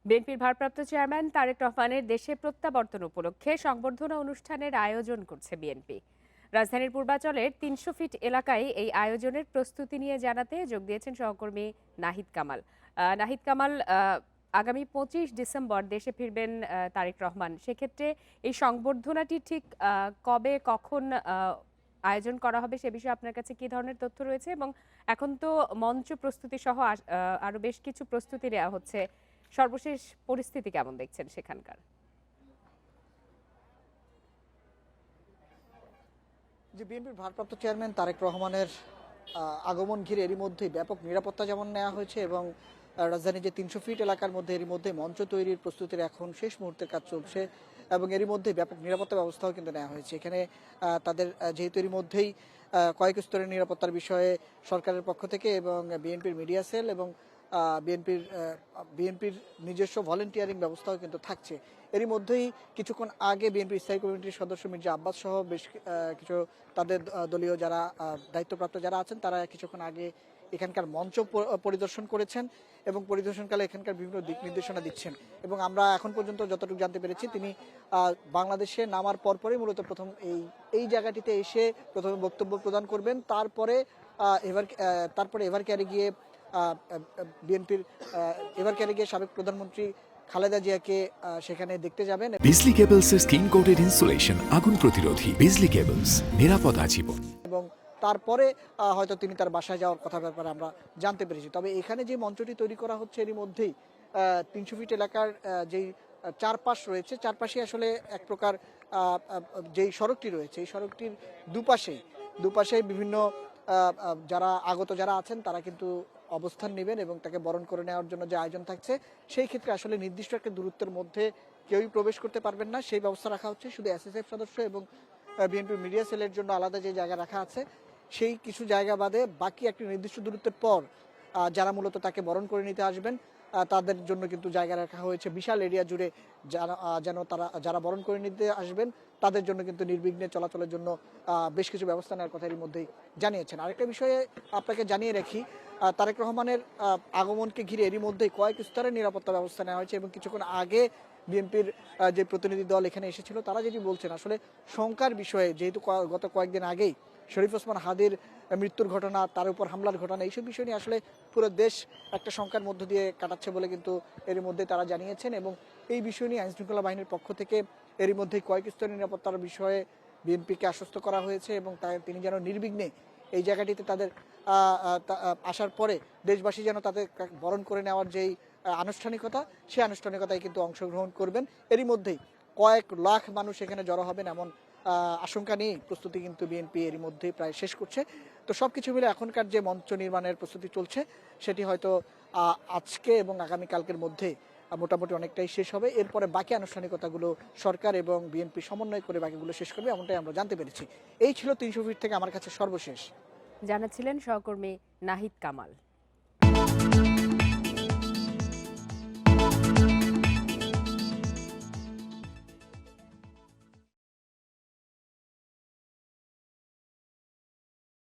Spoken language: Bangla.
বিএনপির ভারপ্রাপ্ত চেয়ারম্যান তারেক রহমানের দেশে প্রত্যাবর্তন উপলক্ষে সংবর্ধনা অনুষ্ঠানের আয়োজন করছে বিএনপি। রাজধানীর পূর্বাঞ্চলের ৩০০ ফিট এলাকায় এই আয়োজনের প্রস্তুতি নিয়ে জানাতে যোগ দিয়েছেন সহকর্মী নাহিদ কামাল। নাহিদ কামাল, আগামী ২৫ ডিসেম্বর দেশে ফিরবেন তারেক রহমান। সেক্ষেত্রে এই সংবর্ধনাটি ঠিক কবে কখন আয়োজন করা হবে সে বিষয়ে আপনার কাছে কি ধরনের তথ্য রয়েছে? এবং এখন তো মঞ্চ প্রস্তুতি সহ আরো বেশ কিছু প্রস্তুতি নেওয়া হচ্ছে। সর্বশেষ পরিস্থিতি কেমন দেখছেন সেখানকার? যে বিএনপির ভারপ্রাপ্ত চেয়ারম্যান তারেক রহমানের আগমন ঘিরে এরই মধ্যেই ব্যাপক নিরাপত্তা যেমন নেওয়া হয়েছে এবং রাজধানীর যে ৩০০ ফিট এলাকার মধ্যে এরই মধ্যে মঞ্চ তৈরির প্রস্তুতির এখন শেষ মুহূর্তের কাজ চলছে এবং এরই মধ্যে ব্যাপক নিরাপত্তা ব্যবস্থাও কিন্তু নেওয়া হয়েছে এখানে। তাদের যেহেতু এরই মধ্যেই কয়েক স্তরের নিরাপত্তার বিষয়ে সরকারের পক্ষ থেকে এবং বিএনপির মিডিয়া সেল এবং বিএনপির নিজস্ব ভলেন্টিয়ারিং ব্যবস্থাও কিন্তু থাকছে। এরই মধ্যেই কিছুক্ষণ আগে বিএনপির স্থায়ী কমিটির সদস্য মির্জা আব্বাস সহ বেশ কিছু তাদের দলীয় যারা দায়িত্বপ্রাপ্ত যারা আছেন তারা কিছুক্ষণ আগে এখানকার মঞ্চ পরিদর্শন করেছেন এবং পরিদর্শনকালে এখানকার বিভিন্ন দিক নির্দেশনা দিচ্ছেন। এবং আমরা এখন পর্যন্ত যতটুকু জানতে পেরেছি তিনি বাংলাদেশে নামার পরপরই মূলত প্রথম এই জায়গাটিতে এসে প্রথমে বক্তব্য প্রদান করবেন, তারপরে এভারকেয়ারে গিয়ে বিএনপির এভারকেয়ারে গিয়ে সাবেক প্রধানমন্ত্রী খালেদা জিয়াকে সেখানে দেখতে যাবেন। বিজলি কেবলস এর স্কিন কোটেড ইনসুলেশন আগুন প্রতিরোধী। বিজলি কেবলস, নিরাপদ আজীবন। এবং তারপরে হয়তো তিনি তার বাসায় যাওয়ার কথা ব্যাপারে আমরা জানতে পেরেছি। তবে এখানে যে মঞ্চটি তৈরি করা হচ্ছে এরই মধ্যেই ৩০০ ফিট এলাকার যেই চারপাশ রয়েছে, চারপাশে আসলে এক প্রকার যেই সড়কটি রয়েছে এই সড়কটির দুপাশেই বিভিন্ন যারা আছেন তারা কিন্তু অবস্থান নেবেন এবং তাকে বরণ করে নেওয়ার জন্য যে আয়োজন থাকছে সেই ক্ষেত্রে আসলে নির্দিষ্ট একটা দূরত্বের মধ্যে কেউই প্রবেশ করতে পারবেন না, সেই ব্যবস্থা রাখা হচ্ছে। শুধু এসএসএফ সদস্য এবং বিএনপির মিডিয়া সেলের জন্য আলাদা যে জায়গা রাখা আছে সেই কিছু জায়গা বাদে বাকি একটি নির্দিষ্ট দূরত্বের পর যারা মূলত তাকে বরণ করে নিতে আসবেন তাদের জন্য কিন্তু জায়গা রাখা হয়েছে বিশাল এরিয়া জুড়ে। যারা বরণ করে নিতে আসবেন তাদের জন্য কিন্তু নির্বিঘ্নে চলাচলের জন্য বেশ কিছু ব্যবস্থা নেওয়ার কথা এর মধ্যেই জানিয়েছেন। আরেকটা বিষয়ে আপনাকে জানিয়ে রাখি, তারেক রহমানের আগমনকে ঘিরে এরই মধ্যেই কয়েক স্তরের নিরাপত্তা ব্যবস্থা নেওয়া হয়েছে এবং কিছুক্ষণ আগে বিএনপির যে প্রতিনিধি দল এখানে এসেছিল তারা যেটি বলছেন আসলে শঙ্কার বিষয়ে, যেহেতু গত কয়েকদিন আগেই শরীফ ওসমান হাদির মৃত্যুর ঘটনা, তার উপর হামলার ঘটনা, এইসব বিষয় নিয়ে আসলে পুরো দেশ একটা শঙ্কার মধ্য দিয়ে কাটাচ্ছে বলে কিন্তু এর মধ্যে তারা জানিয়েছেন। এবং এই বিষয় নিয়ে আইনশৃঙ্খলা বাহিনীর পক্ষ থেকে এরই মধ্যে কয়েক স্তরের নিরাপত্তার বিষয়ে বিএনপিকে আশ্বস্ত করা হয়েছে এবং তিনি যেন নির্বিঘ্নে এই জায়গাটিতে তাদের আসার পরে দেশবাসী যেন তাদের বরণ করে নেওয়ার যেই আনুষ্ঠানিকতা সেই আনুষ্ঠানিকতায় কিন্তু অংশগ্রহণ করবেন। এরই মধ্যেই কয়েক লাখ মানুষ এখানে জড়ো হবেন এমন আশঙ্কা নিয়ে প্রস্তুতি কিন্তু বিএনপি এরই মধ্যেই প্রায় শেষ করছে। তো সবকিছু মিলে এখনকার যে মঞ্চ নির্মাণের প্রস্তুতি চলছে সেটি হয়তো আজকে এবং আগামীকালকের মধ্যে মোটামুটি অনেকটাই শেষ হবে। এরপরে বাকি আনুষ্ঠানিকতাগুলো সরকার এবং বিএনপি সমন্বয় করে বাকিগুলো শেষ করবে এমনটাই আমরা জানতে পেরেছি। এই ছিল ৩০০ ফিট থেকে আমার কাছে সর্বশেষ। জানাচ্ছিলেন সহকর্মী নাহিদ কামাল।